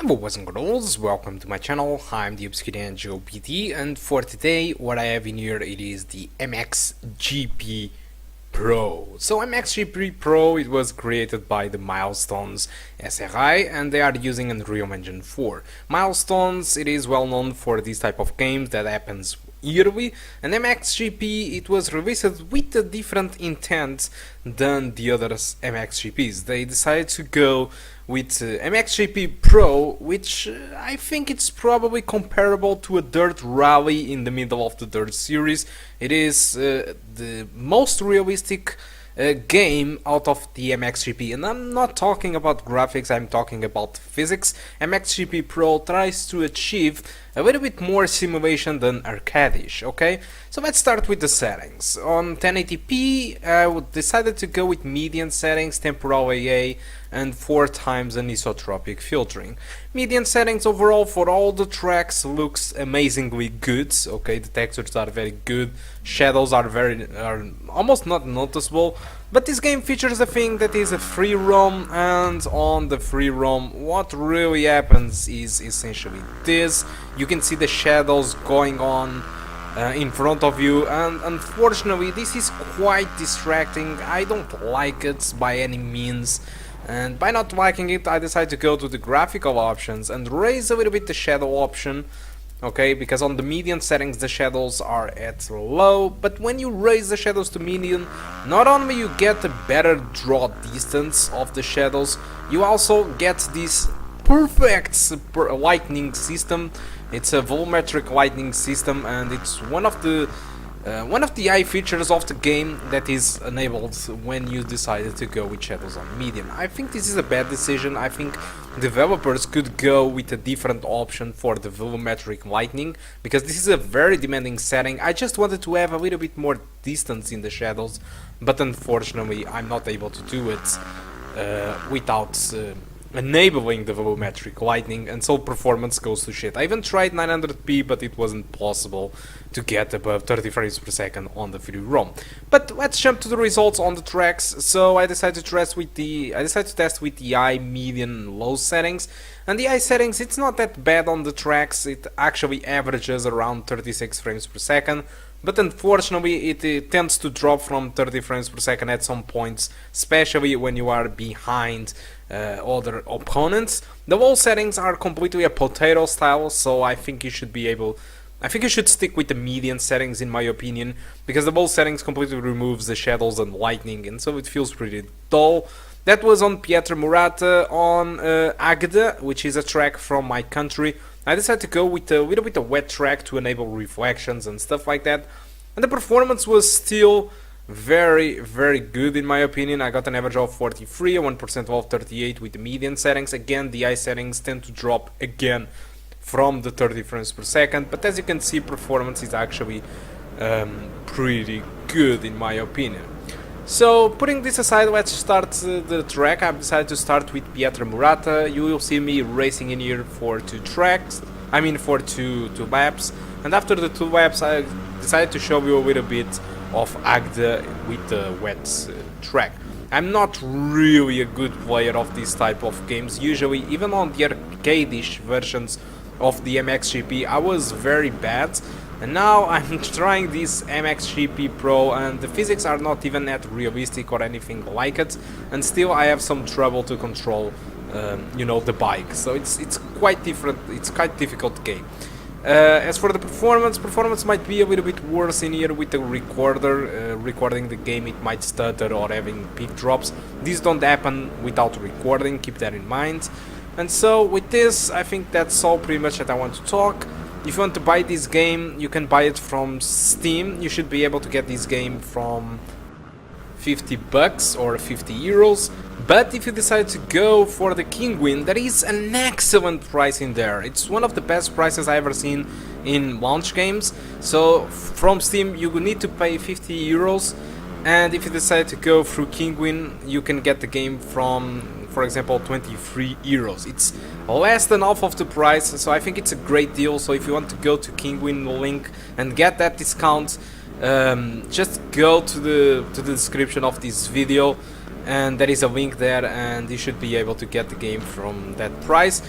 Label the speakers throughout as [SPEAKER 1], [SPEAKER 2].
[SPEAKER 1] Hello boys and girls, welcome to my channel. I'm the obscure Joe PT, and for today what I have in here it is the MXGP Pro. So MXGP Pro, it was created by the Milestones SRI and they are using Unreal Engine 4. Milestones, it is well known for this type of games that happens yearly, and MXGP, it was released with a different intent than the other MXGPs. They decided to go with MXGP Pro, which I think it's probably comparable to a Dirt Rally in the middle of the Dirt series. It is the most realistic game out of the MXGP, and I'm not talking about graphics, I'm talking about physics. MXGP Pro tries to achieve a little bit more simulation than arcade-ish, okay? So let's start with the settings. On 1080p, I decided to go with median settings, temporal AA, and 4 times anisotropic filtering. Median settings overall for all the tracks looks amazingly good, okay? The textures are very good, shadows are almost not noticeable, but this game features a thing that is a free roam, and on the free roam what really happens is essentially this. You can see the shadows going on in front of you, and unfortunately this is quite distracting. I don't like it by any means, and by not liking it I decided to go to the graphical options and raise a little bit the shadow option. Okay, because on the median settings the shadows are at low, but when you raise the shadows to median, not only you get a better draw distance of the shadows, you also get this perfect lighting system. It's a volumetric lighting system, and it's one of the eye features of the game that is enabled when you decided to go with shadows on medium. I think this is a bad decision. I think developers could go with a different option for the volumetric lighting, because this is a very demanding setting. I just wanted to have a little bit more distance in the shadows, but unfortunately I'm not able to do it without enabling the volumetric lighting, and so performance goes to shit. I even tried 900p, but it wasn't possible to get above 30 frames per second on the free ROM. But let's jump to the results on the tracks. So I decided to test with the high, medium, low settings. And the high settings, it's not that bad on the tracks. It actually averages around 36 frames per second. But unfortunately it tends to drop from 30 frames per second at some points, especially when you are behind other opponents. The wall settings are completely a potato style, so I think you should stick with the median settings in my opinion, because the wall settings completely removes the shadows and lightning, and so it feels pretty dull. That was on PietraMurata. On Agda, which is a track from my country, I decided to go with a little bit of wet track to enable reflections and stuff like that, and the performance was still very good in my opinion. I got an average of 43, a 1% of 38 with the median settings. Again, the high settings tend to drop again from the 30 frames per second, but as you can see, performance is actually pretty good in my opinion. So putting this aside, let's start the track. I've decided to start with PietraMurata. You will see me racing in here for two laps, and after the 2 laps I decided to show you a little bit of Agda with the wet track. I'm not really a good player of this type of games. Usually, even on the arcade-ish versions of the MXGP, I was very bad. And now I'm trying this MXGP Pro, and the physics are not even that realistic or anything like it, and still I have some trouble to control, the bike. So it's quite different. It's quite difficult game. As for the performance might be a little bit worse in here with the recorder. Recording the game, it might stutter or having peak drops. These don't happen without recording, keep that in mind. And so with this, I think that's all pretty much that I want to talk. If you want to buy this game, you can buy it from Steam. You should be able to get this game from 50 bucks or 50 euros. But if you decide to go for the Kinguin, there is an excellent price in there. It's one of the best prices I've ever seen in launch games. So from Steam you will need to pay 50 euros. And if you decide to go through Kinguin, you can get the game from, for example, 23 euros. It's less than half of the price, so I think it's a great deal. So if you want to go to Kinguin link and get that discount, just go to the description of this video, and there is a link there, and you should be able to get the game from that price.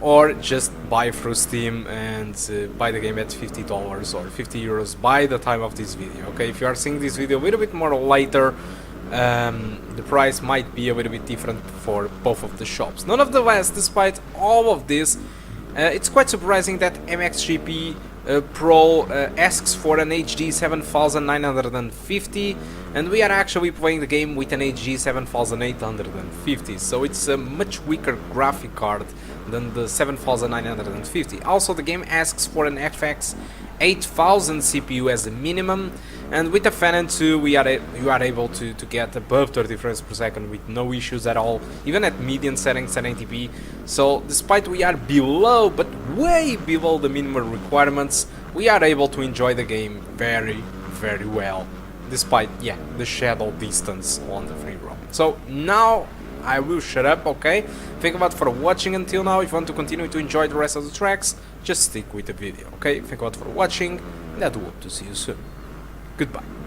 [SPEAKER 1] or just buy through Steam and buy the game at $50 or 50 euros by the time of this video. Okay, if you are seeing this video a little bit more later, the price might be a little bit different for both of the shops. Nonetheless, despite all of this, it's quite surprising that MXGP Pro asks for an HD 7950, and we are actually playing the game with an HD 7850, so it's a much weaker graphic card than the 7950. Also, the game asks for an FX 8000 CPU as a minimum, and with the Phenom II you are able to get above 30 frames per second with no issues at all, even at median settings at 1080p. So despite we are below, but way below the minimum requirements, we are able to enjoy the game very well, despite the shadow distance on the free roam. So now I will shut up, okay? Thank you a lot for watching until now. If you want to continue to enjoy the rest of the tracks, just stick with the video, okay? Thank you a lot for watching, and I do hope to see you soon. Goodbye.